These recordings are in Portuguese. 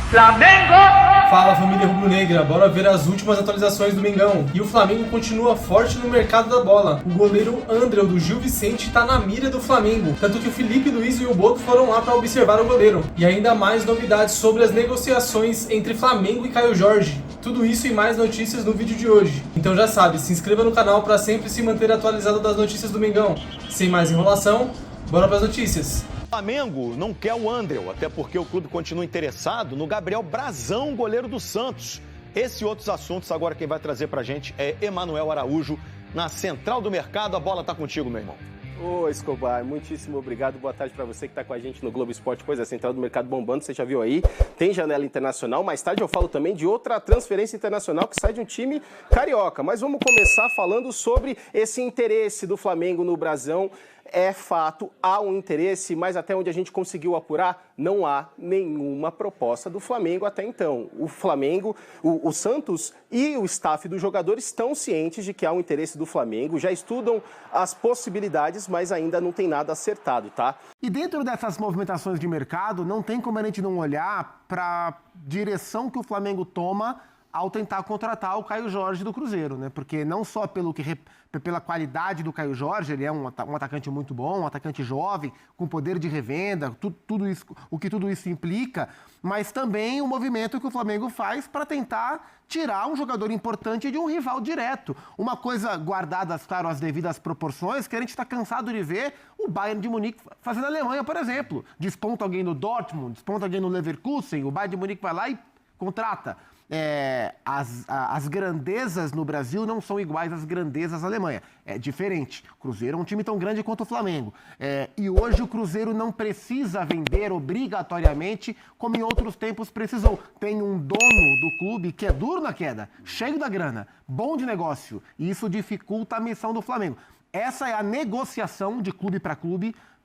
Flamengo! Fala, família rubro-negra, bora ver as últimas atualizações do Mengão. E o Flamengo continua forte no mercado da bola. O goleiro Andréu do Gil Vicente tá na mira do Flamengo, tanto que o Felipe Luiz e o Boto foram lá para observar o goleiro. E ainda mais novidades sobre as negociações entre Flamengo e Caio Jorge. Tudo isso e mais notícias no vídeo de hoje. Então já sabe, se inscreva no canal para sempre se manter atualizado das notícias do Mengão. Sem mais enrolação, bora para as notícias. O Flamengo não quer o Andréu, até porque o clube continua interessado no Gabriel Brazão, goleiro do Santos. Esse e outros assuntos, agora quem vai trazer pra gente é Emanuel Araújo, na Central do Mercado. A bola tá contigo, meu irmão. Ô, Escobar, muitíssimo obrigado. Boa tarde para você que está com a gente no Globo Esporte. Pois é, Central do Mercado bombando, você já viu aí. Tem janela internacional. Mais tarde eu falo também de outra transferência internacional que sai de um time carioca. Mas vamos começar falando sobre esse interesse do Flamengo no Brasão. É fato, há um interesse, mas até onde a gente conseguiu apurar, não há nenhuma proposta do Flamengo até então. O Flamengo, o Santos e o staff do jogador estão cientes de que há um interesse do Flamengo, já estudam as possibilidades, mas ainda não tem nada acertado, tá? E dentro dessas movimentações de mercado, não tem como a gente não olhar para a direção que o Flamengo toma ao tentar contratar o Caio Jorge do Cruzeiro, né? Porque não só pela qualidade do Caio Jorge, ele é um atacante muito bom, um atacante jovem, com poder de revenda, tudo isso, o que tudo isso implica, mas também o movimento que o Flamengo faz para tentar tirar um jogador importante de um rival direto. Uma coisa guardada, claro, as devidas proporções, que a gente está cansado de ver o Bayern de Munique fazendo a Alemanha, por exemplo. Desponta alguém no Dortmund, desponta alguém no Leverkusen, o Bayern de Munique vai lá e contrata. As grandezas no Brasil não são iguais às grandezas na Alemanha. É diferente. O Cruzeiro é um time tão grande quanto o Flamengo. E hoje o Cruzeiro não precisa vender obrigatoriamente, como em outros tempos precisou. Tem um dono do clube que é duro na queda, cheio da grana, bom de negócio. E isso dificulta a missão do Flamengo. Essa é a negociação de clube,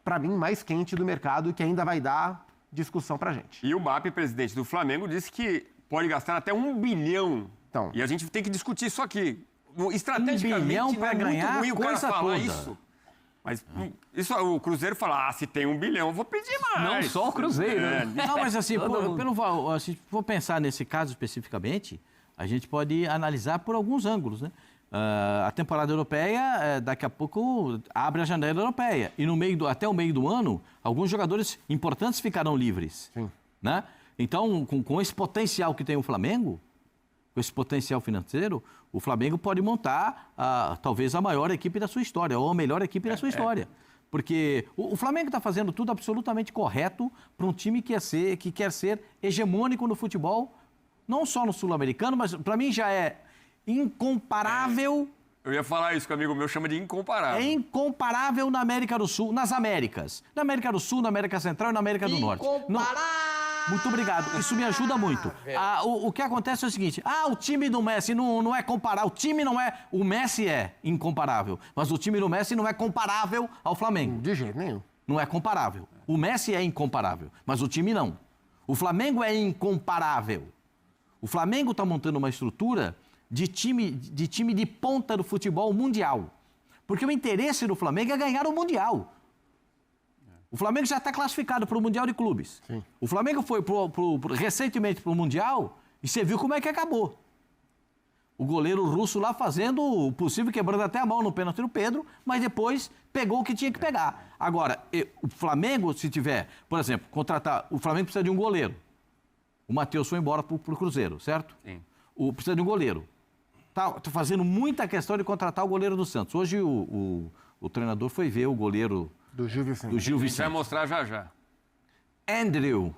para mim, mais quente do mercado e que ainda vai dar discussão pra gente. E o BAP, presidente do Flamengo, disse que pode gastar até 1 bilhão. Então, e a gente tem que discutir isso aqui. Estrategicamente, 1 bilhão para ganhar ruim o cara coisa falar toda. Isso. Mas isso, o Cruzeiro fala, se tem 1 bilhão, eu vou pedir mais. Não só o Cruzeiro, né? Não, mas assim, se for pensar nesse caso especificamente, a gente pode analisar por alguns ângulos, né? A temporada europeia, daqui a pouco, abre a janela europeia. E até o meio do ano, alguns jogadores importantes ficarão livres. Sim. Né? Então, com esse potencial que tem o Flamengo, com esse potencial financeiro, o Flamengo pode montar talvez a maior equipe da sua história, ou a melhor equipe da sua história. Porque o Flamengo está fazendo tudo absolutamente correto para um time que quer ser hegemônico no futebol, não só no Sul-Americano, mas para mim já é incomparável. Eu ia falar isso que um amigo meu chama de incomparável. É incomparável na América do Sul, nas Américas. Na América do Sul, na América Central e na América do Norte. Muito obrigado, isso me ajuda muito. O que acontece é o seguinte, o time do Messi não é comparável, o Messi é incomparável, mas o time do Messi não é comparável ao Flamengo. de jeito nenhum. Não é comparável. O Messi é incomparável, mas o time não. O Flamengo é incomparável. O Flamengo está montando uma estrutura de time de ponta do futebol mundial. Porque o interesse do Flamengo é ganhar o Mundial. O Flamengo já está classificado para o Mundial de Clubes. Sim. O Flamengo foi recentemente para o Mundial e você viu como é que acabou. O goleiro russo lá fazendo o possível, quebrando até a mão no pênalti do Pedro, mas depois pegou o que tinha que pegar. Agora, o Flamengo, se tiver, por exemplo, contratar... O Flamengo precisa de um goleiro. O Matheus foi embora para o Cruzeiro, certo? Sim. Precisa de um goleiro. Tá fazendo muita questão de contratar o goleiro do Santos. Hoje o treinador foi ver o goleiro... Do Gil Vicente. A gente vai mostrar já já. Andréu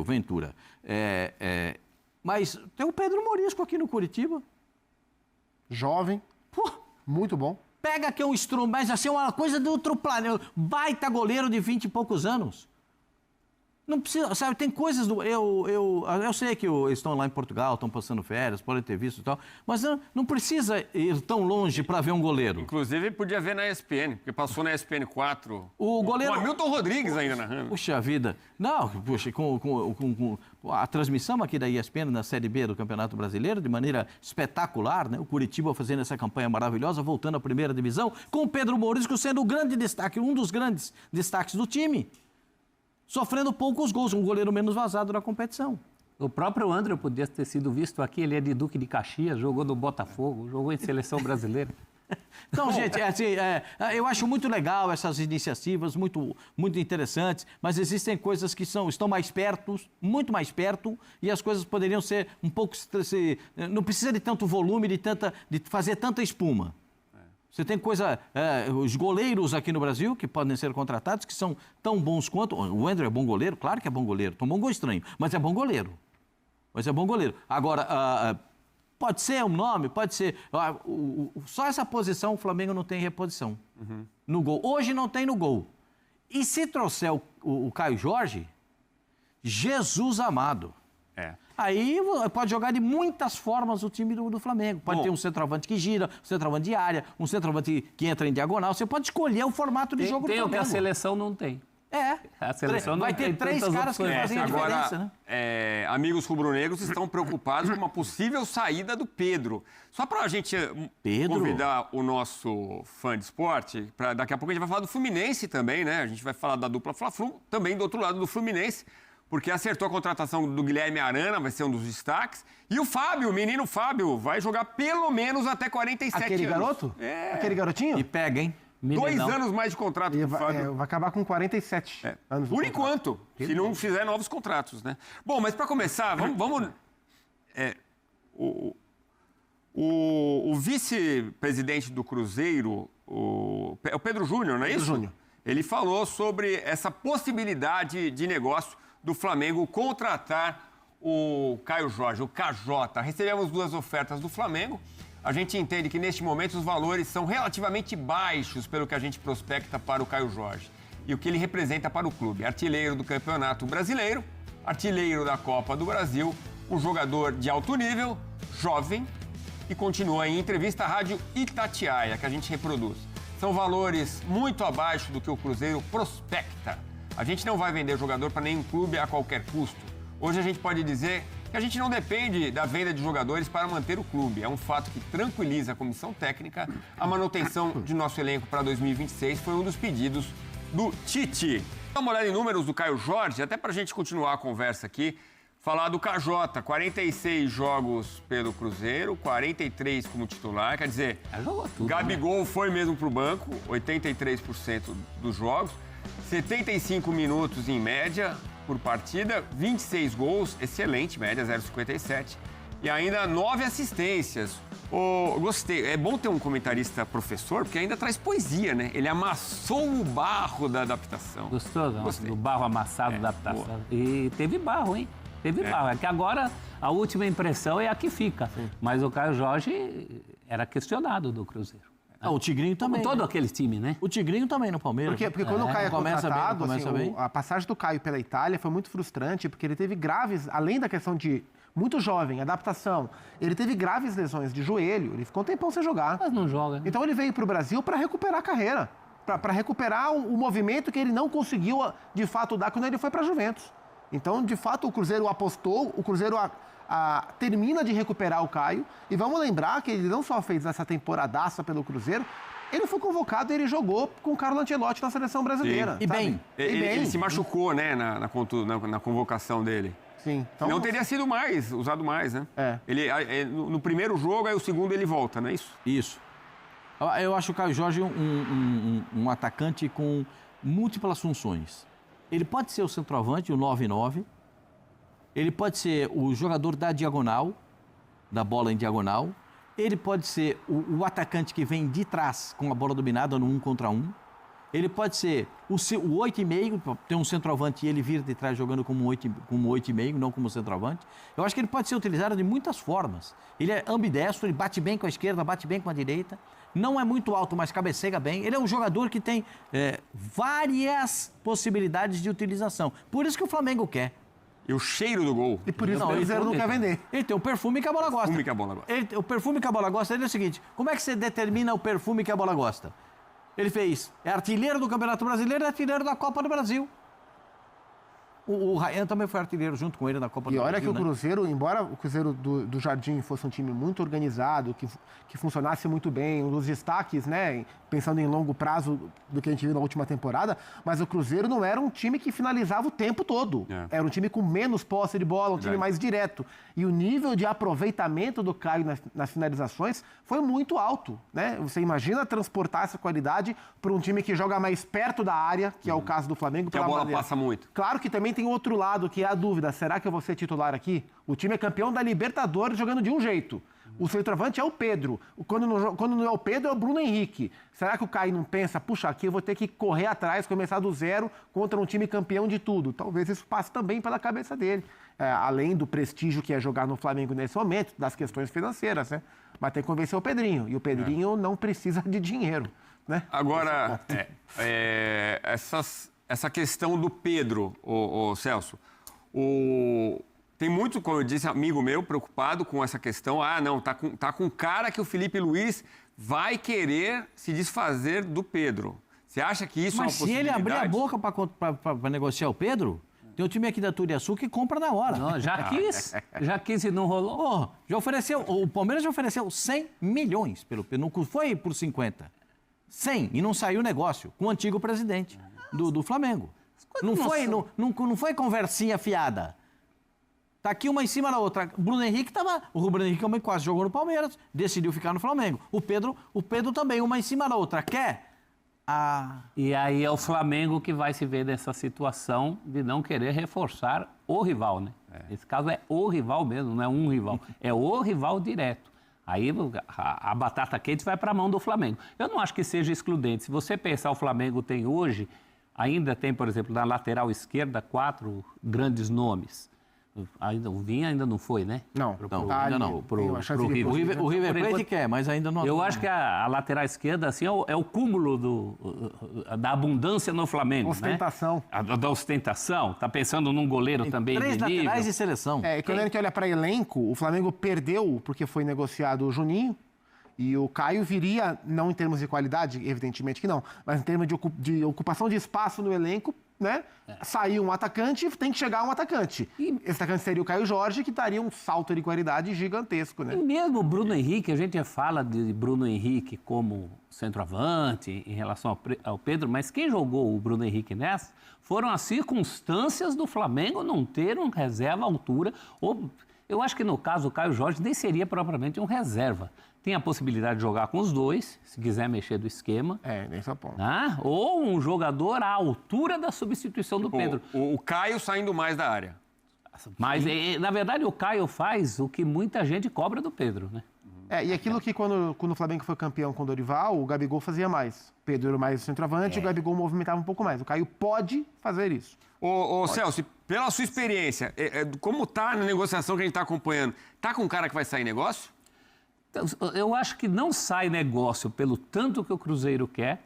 Ventura. Mas tem o Pedro Morisco aqui no Curitiba. Jovem. Pô, muito bom. pega que é um instrumento, mas assim, uma coisa de outro planeta. Baita goleiro de 20 e poucos anos. Não precisa, sabe, tem coisas do... Eu sei que eles estão lá em Portugal, estão passando férias, podem ter visto e tal, mas não precisa ir tão longe para ver um goleiro. Inclusive, podia ver na ESPN, porque passou na ESPN 4. O goleiro... O Hamilton Rodrigues ainda narrando. Puxa vida. Não, puxa, com a transmissão aqui da ESPN na Série B do Campeonato Brasileiro, de maneira espetacular, né? O Curitiba fazendo essa campanha maravilhosa, voltando à primeira divisão, com o Pedro Morisco sendo o grande destaque, um dos grandes destaques do time. Sofrendo poucos gols, um goleiro menos vazado na competição. O próprio André podia ter sido visto aqui, ele é de Duque de Caxias, jogou no Botafogo, jogou em seleção brasileira. Então, gente, eu acho muito legal essas iniciativas, muito interessantes, mas existem coisas que estão mais perto, muito mais perto, e as coisas poderiam ser um pouco... não precisa de tanto volume, de fazer tanta espuma. Você tem os goleiros aqui no Brasil, que podem ser contratados, que são tão bons quanto... O André é bom goleiro? Claro que é bom goleiro. Tomou um gol estranho, mas é bom goleiro. Agora, pode ser um nome, pode ser... Só essa posição o Flamengo não tem reposição no gol. Hoje não tem no gol. E se trouxer o Caio Jorge, Jesus amado. Aí pode jogar de muitas formas o time do Flamengo. Pode ter um centroavante que gira, um centroavante de área, um centroavante que entra em diagonal. Você pode escolher o formato de jogo do Flamengo. Tem o que a seleção não tem. A seleção não vai ter três caras que fazem a diferença, né? Amigos rubro-negros estão preocupados com uma possível saída do Pedro. Só para a gente convidar o nosso fã de esporte, daqui a pouco a gente vai falar do Fluminense também, né? A gente vai falar da dupla Fla-Flu, também do outro lado do Fluminense, porque acertou a contratação do Guilherme Arana, vai ser um dos destaques. E o Fábio, o menino Fábio, vai jogar pelo menos até 47 anos. Aquele garoto? Aquele garotinho? E pega, hein? 2 anos mais de contrato com o Fábio. Vai acabar com 47 anos. Por enquanto, se não fizer novos contratos, né? Bom, mas para começar, vamos... O vice-presidente do Cruzeiro, o Pedro Júnior, não é isso? Pedro Júnior. Ele falou sobre essa possibilidade de negócio do Flamengo contratar o Caio Jorge, o KJ. Recebemos 2 ofertas do Flamengo. A gente entende que, neste momento, os valores são relativamente baixos pelo que a gente prospecta para o Caio Jorge e o que ele representa para o clube. Artilheiro do Campeonato Brasileiro, artilheiro da Copa do Brasil, um jogador de alto nível, jovem, e continua em entrevista à Rádio Itatiaia, que a gente reproduz. São valores muito abaixo do que o Cruzeiro prospecta. A gente não vai vender jogador para nenhum clube a qualquer custo. Hoje a gente pode dizer que a gente não depende da venda de jogadores para manter o clube. É um fato que tranquiliza a comissão técnica. A manutenção de nosso elenco para 2026 foi um dos pedidos do Tite. Dá uma olhada em números do Caio Jorge, até para a gente continuar a conversa aqui. Falar do KJ, 46 jogos pelo Cruzeiro, 43 como titular. Quer dizer, Gabigol foi mesmo para o banco, 83% dos jogos. 75 minutos em média por partida, 26 gols, excelente, média 0,57. E ainda 9 assistências. Gostei, é bom ter um comentarista professor, porque ainda traz poesia, né? Ele amassou o barro da adaptação. Gostou do barro amassado da adaptação? Boa. E teve barro, hein? Teve barro. É que agora a última impressão é a que fica. Sim. Mas o Caio Jorge era questionado do Cruzeiro. O Tigrinho também. Todo aquele time, né? O Tigrinho também no Palmeiras. Porque quando o Caio é contratado, a passagem do Caio pela Itália foi muito frustrante, porque ele teve graves, além da questão de muito jovem, adaptação, ele teve graves lesões de joelho, ele ficou um tempão sem jogar. Mas não joga. Então ele veio para o Brasil para recuperar a carreira, para recuperar o movimento que ele não conseguiu, de fato, dar quando ele foi para a Juventus. Então, de fato, o Cruzeiro apostou, o Cruzeiro termina de recuperar o Caio. E vamos lembrar que ele não só fez essa temporadaça pelo Cruzeiro, ele foi convocado e ele jogou com o Carlo Ancelotti na seleção brasileira. E bem. Ele se machucou, né, na convocação dele. Sim. Então, não teria sido usado mais, né? Ele, no primeiro jogo, aí o segundo ele volta, não é isso? Isso. Eu acho o Caio Jorge um atacante com múltiplas funções. Ele pode ser o centroavante, o 9-9. Ele pode ser o jogador da diagonal, da bola em diagonal. Ele pode ser o atacante que vem de trás com a bola dominada no 1 contra 1. Ele pode ser o 8,5, ter um centroavante e ele vir de trás jogando como 8,5, não como centroavante. Eu acho que ele pode ser utilizado de muitas formas. Ele é ambidestro, ele bate bem com a esquerda, bate bem com a direita. Não é muito alto, mas cabeceia bem. Ele é um jogador que tem várias possibilidades de utilização. Por isso que o Flamengo quer. E o cheiro do gol. E por isso que o Cruzeiro não quer vender. Ele tem o perfume que a bola gosta. O perfume que a bola gosta é o seguinte: como é que você determina o perfume que a bola gosta? Ele é artilheiro do Campeonato Brasileiro e artilheiro da Copa do Brasil. O Ryan também foi artilheiro junto com ele na Copa do E Brasil. olha que o né? Cruzeiro, embora o Cruzeiro do Jardim fosse um time muito organizado, que funcionasse muito bem, um dos destaques, né, pensando em longo prazo do que a gente viu na última temporada, mas o Cruzeiro não era um time que finalizava o tempo todo. Era um time com menos posse de bola, um time mais direto. E o nível de aproveitamento do Caio nas finalizações foi muito alto, né? Você imagina transportar essa qualidade para um time que joga mais perto da área, que é o caso do Flamengo. Que a bola passa muito. Claro que também tem outro lado, que é a dúvida. Será que eu vou ser titular aqui? O time é campeão da Libertadores jogando de um jeito. O centroavante é o Pedro. Quando não é o Pedro, é o Bruno Henrique. Será que o Caio não pensa, puxa, aqui eu vou ter que correr atrás, começar do zero contra um time campeão de tudo? Talvez isso passe também pela cabeça dele. Além do prestígio que é jogar no Flamengo nesse momento, das questões financeiras, né? Mas tem que convencer o Pedrinho. E o Pedrinho não precisa de dinheiro, né? Agora, essa questão do Pedro, o Celso, tem muito, como eu disse, amigo meu, preocupado com essa questão. Tá com cara que o Felipe Luiz vai querer se desfazer do Pedro. Você acha que isso é uma Mas se possibilidade? ele abrir a boca para negociar o Pedro, tem um time aqui da Turiaçu que compra na hora. Não, já quis e não rolou. Já ofereceu, o Palmeiras já ofereceu 100 milhões pelo Pedro, não foi por 50. 100, e não saiu negócio com o antigo presidente do Flamengo. Não foi conversinha fiada. Tá aqui uma em cima da outra. O Bruno Henrique também quase jogou no Palmeiras, decidiu ficar no Flamengo. O Pedro também, uma em cima da outra. Quer? E aí é o Flamengo que vai se ver nessa situação de não querer reforçar o rival, né? Esse caso é o rival mesmo, não é um rival. É o rival direto. Aí a batata quente vai para a mão do Flamengo. Eu não acho que seja excludente. Se você pensar, o Flamengo tem hoje, ainda tem, por exemplo, na lateral esquerda, 4 grandes nomes. O Vinha ainda não foi, né? Não, ainda não. Pro River. O River Plate quer, mas ainda não... Eu acho que a lateral esquerda assim, é o cúmulo da abundância no Flamengo. Ostentação. Né? Da ostentação. Tá pensando num goleiro Tem também 3 de nível. laterais de seleção. Quando a gente olha para elenco, o Flamengo perdeu porque foi negociado o Juninho. E o Caio viria, não em termos de qualidade, evidentemente que não, mas em termos de ocupação de espaço no elenco, né? Saiu um atacante, tem que chegar um atacante. E esse atacante seria o Caio Jorge, que daria um salto de qualidade gigantesco, né? E mesmo o Bruno Henrique, a gente fala de Bruno Henrique como centroavante em relação ao Pedro, mas quem jogou o Bruno Henrique nessa foram as circunstâncias do Flamengo não ter um reserva à altura. Eu acho que no caso o Caio Jorge nem seria propriamente um reserva. Tem a possibilidade de jogar com os dois, se quiser mexer do esquema. Nesse ponto. Né? Ou um jogador à altura da substituição do Pedro. O Caio saindo mais da área. Mas, na verdade, o Caio faz o que muita gente cobra do Pedro, né? E aquilo que quando o Flamengo foi campeão com o Dorival, o Gabigol fazia mais. O Pedro era mais centroavante, o Gabigol movimentava um pouco mais. O Caio pode fazer isso. Celso, pela sua experiência, como tá na negociação que a gente está acompanhando, tá com um cara que vai sair negócio? Eu acho que não sai negócio pelo tanto que o Cruzeiro quer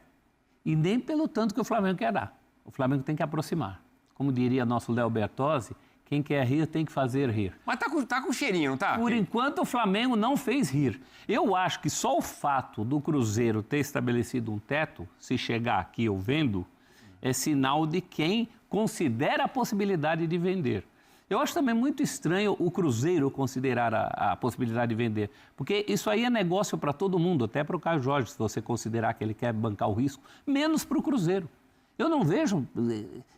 e nem pelo tanto que o Flamengo quer dar. O Flamengo tem que aproximar. Como diria nosso Léo Bertozzi, quem quer rir tem que fazer rir. Mas tá com cheirinho, não tá? Por enquanto, o Flamengo não fez rir. Eu acho que só o fato do Cruzeiro ter estabelecido um teto, se chegar aqui eu vendo, é sinal de quem considera a possibilidade de vender. Eu acho também muito estranho o Cruzeiro considerar a possibilidade de vender, porque isso aí é negócio para todo mundo, até para o Caio Jorge, se você considerar que ele quer bancar o risco, menos para o Cruzeiro. Eu não vejo,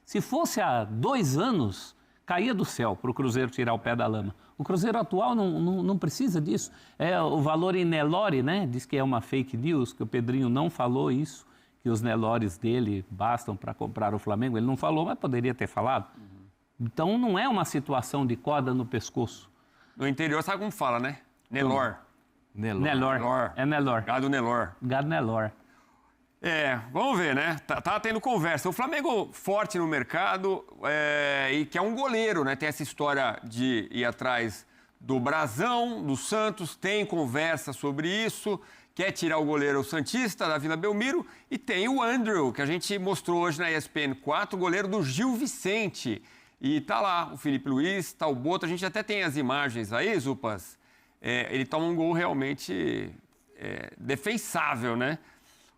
se fosse há 2 anos, caía do céu para o Cruzeiro tirar o pé da lama. O Cruzeiro atual não precisa disso. O valor em Nelore, né? Diz que é uma fake news, que o Pedrinho não falou isso, que os Nelores dele bastam para comprar o Flamengo. Ele não falou, mas poderia ter falado. Então, não é uma situação de corda no pescoço. No interior, sabe como fala, né? Nelor. Nelor. É Nelor. Gado Nelor. Gado Nelor. Vamos ver, né? Tá tendo conversa. O Flamengo forte no mercado e que é um goleiro, né? Tem essa história de ir atrás do Brazão, do Santos, tem conversa sobre isso. Quer tirar o goleiro santista da Vila Belmiro. E tem o Andrew, que a gente mostrou hoje na ESPN 4, goleiro do Gil Vicente. E tá lá o Felipe Luiz, tá o Boto. A gente até tem as imagens aí, Zupas. Ele toma um gol realmente defensável, né?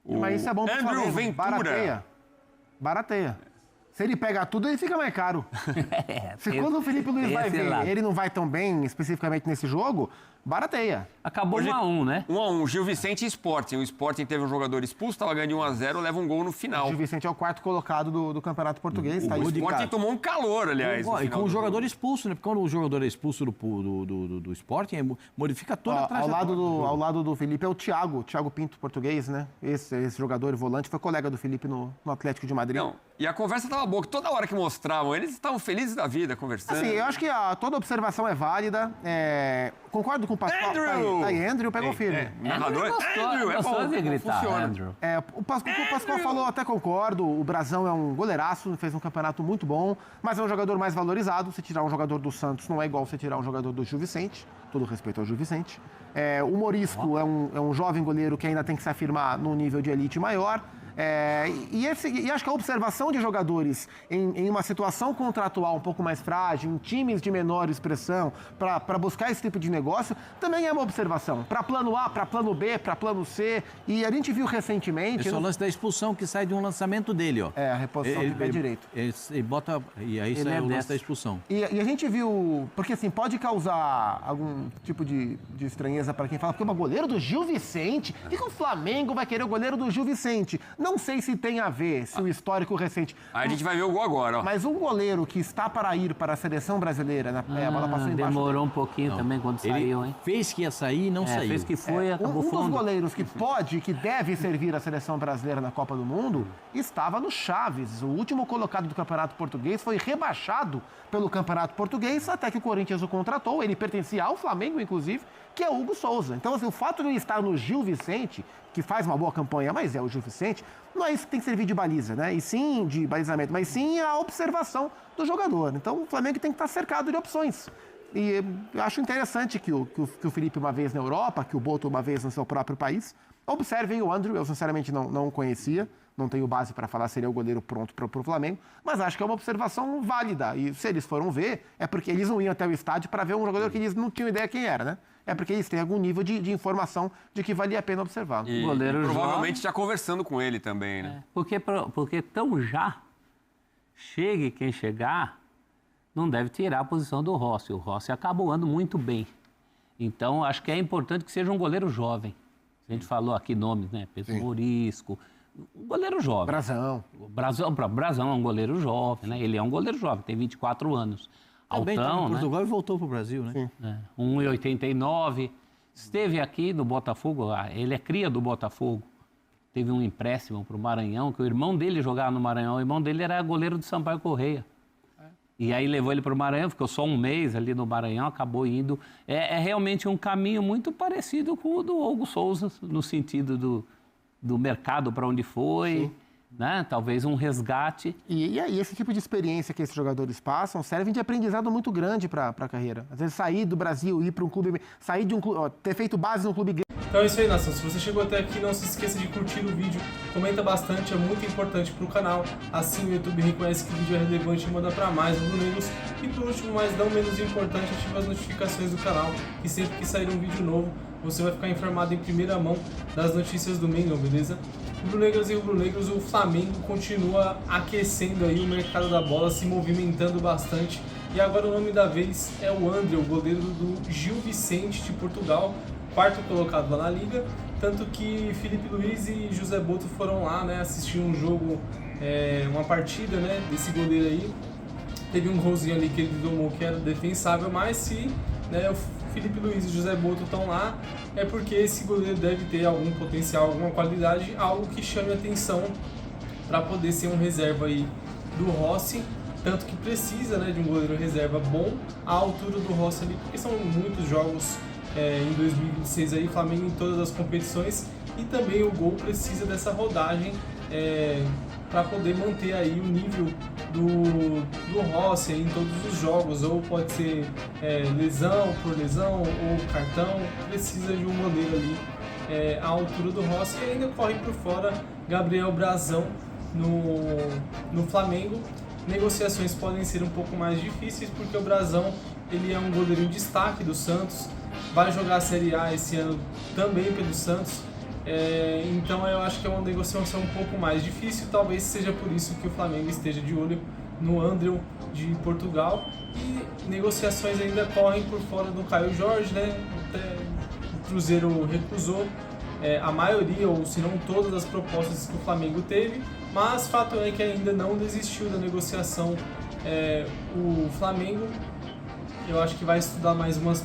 Mas isso é bom pro Andrew Flamengo. Ventura. Barateia. Se ele pega tudo, ele fica mais caro. Se quando o Felipe Luiz vai ver, ele não vai tão bem especificamente nesse jogo, barateia. Acabou 1-1, né? 1-1, Gil Vicente e Sporting. O Sporting teve um jogador expulso, estava ganhando de 1-0, leva um gol no final. O Gil Vicente é o 4º colocado do Campeonato Português. O Sporting tomou um calor, aliás. E com o jogador expulso, né? Porque quando o jogador é expulso do Sporting, modifica toda a trajetória. Ao lado do Felipe é o Thiago Pinto, português, né? Esse jogador e volante foi colega do Felipe no Atlético de Madrid. Não, e a conversa estava boa, que toda hora que mostravam, eles estavam felizes da vida conversando. Assim, eu acho que toda observação é válida. Concordo com o Pascoal. Andrew! Tá aí, Andrew pegou firme. Narrador, Andrew, é bom, de gritar, funciona. Andrew. O Pascoal falou, até concordo, o Brasão é um goleiraço, fez um campeonato muito bom, mas é um jogador mais valorizado. Se tirar um jogador do Santos, não é igual você tirar um jogador do Gil Vicente, todo respeito ao Gil Vicente. O Morisco é um jovem goleiro que ainda tem que se afirmar num nível de elite maior. E acho que a observação de jogadores em uma situação contratual um pouco mais frágil, em times de menor expressão, para buscar esse tipo de negócio, também é uma observação. Para plano A, para plano B, para plano C. E a gente viu recentemente... Esse é o lance da expulsão que sai de um lançamento dele, ó. A reposição de pé direito. E aí sai o lance da expulsão. E a gente viu... Porque assim, pode causar algum tipo de estranheza para quem fala, porque é o goleiro do Gil Vicente. Por que o Flamengo vai querer o goleiro do Gil Vicente? Não sei se tem a ver, se o histórico recente... Aí a gente vai ver o gol agora, ó. Mas um goleiro que está para ir para a seleção brasileira, a bola passou embaixo... Demorou um pouquinho também quando saiu, hein? Fez que ia sair e não saiu. Fez que foi, acabou Um fundo. dos goleiros que que deve servir a seleção brasileira na Copa do Mundo, estava no Chaves. O último colocado do Campeonato Português foi rebaixado pelo Campeonato Português, até que o Corinthians o contratou. Ele pertencia ao Flamengo, inclusive, que é o Hugo Souza. Então, assim, o fato de ele estar no Gil Vicente, que faz uma boa campanha, mas é o Gil Vicente, não é isso que tem que servir de baliza, né? E sim de balizamento, mas sim a observação do jogador. Então, o Flamengo tem que estar cercado de opções. E eu acho interessante que o Felipe uma vez na Europa, que o Boto uma vez no seu próprio país, observem o Andrew. Eu, sinceramente, não o conhecia. Não tenho base para falar se ele é o goleiro pronto para o Flamengo, mas acho que é uma observação válida. E se eles foram ver, é porque eles não iam até o estádio para ver um jogador que eles não tinham ideia quem era, né? É porque eles têm algum nível de informação de que valia a pena observar. E provavelmente já conversando com ele também, né? Porque tão já, chegue quem chegar, não deve tirar a posição do Rossi. O Rossi acaba voando muito bem. Então, acho que é importante que seja um goleiro jovem. A gente falou aqui nomes, né? Pedro Morisco, um goleiro jovem. Brasão. Brasão é um goleiro jovem, né? Ele é um goleiro jovem, tem 24 anos. Também Altão, tá em Portugal, e voltou para o Brasil, né? 1,89. Esteve aqui no Botafogo, ele é cria do Botafogo. Teve um empréstimo para o Maranhão, que o irmão dele jogava no Maranhão. O irmão dele era goleiro do Sampaio Correia. E aí levou ele para o Maranhão, ficou só um mês ali no Maranhão, acabou indo. É realmente um caminho muito parecido com o do Hugo Souza, no sentido do mercado para onde foi, né? Talvez um resgate. E esse tipo de experiência que esses jogadores passam servem de aprendizado muito grande para a carreira. Às vezes sair do Brasil, ir para um clube, sair de um clube, ter feito base num clube grande. Então é isso aí, nação. Se você chegou até aqui, não se esqueça de curtir o vídeo, comenta bastante, é muito importante para o canal. Assim o YouTube reconhece que o vídeo é relevante e manda para mais rubro-negros. E por último, mas não menos importante, ativa as notificações do canal, que sempre que sair um vídeo novo, você vai ficar informado em primeira mão das notícias do Mengão, beleza? Rubro-negros e rubro-negros, o Flamengo continua aquecendo aí o mercado da bola, se movimentando bastante. E agora o nome da vez é o André, o goleiro do Gil Vicente de Portugal, 4º colocado lá na Liga. Tanto que Felipe Luiz e José Boto foram lá, né, assistir um jogo, uma partida, né, desse goleiro aí. Teve um golzinho ali que ele tomou que era defensável, mas se, né, o Felipe Luiz e José Boto estão lá, é porque esse goleiro deve ter algum potencial, alguma qualidade, algo que chame atenção para poder ser um reserva aí do Rossi, tanto que precisa, né, de um goleiro reserva bom à altura do Rossi ali, porque são muitos jogos em 2026 aí, Flamengo em todas as competições, e também o Gol precisa dessa rodagem para poder manter aí o nível do Rossi em todos os jogos, ou pode ser lesão por lesão, ou cartão, precisa de um goleiro ali à altura do Rossi. E ainda corre por fora Gabriel Brasão no Flamengo. Negociações podem ser um pouco mais difíceis, porque o Brasão ele é um goleiro em destaque do Santos, vai jogar a Série A esse ano também pelo Santos. Então eu acho que é uma negociação um pouco mais difícil, talvez seja por isso que o Flamengo esteja de olho no André de Portugal, e negociações ainda correm por fora do Caio Jorge, né? O Cruzeiro recusou a maioria, ou se não todas as propostas que o Flamengo teve, mas fato é que ainda não desistiu da negociação. O Flamengo, eu acho que vai estudar mais umas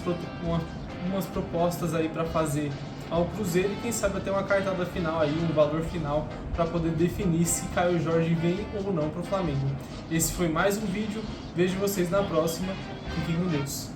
propostas aí para fazer ao Cruzeiro, e quem sabe até uma cartada final aí, um valor final para poder definir se Caio Jorge vem ou não para o Flamengo. Esse foi mais um vídeo, vejo vocês na próxima, fiquem com Deus.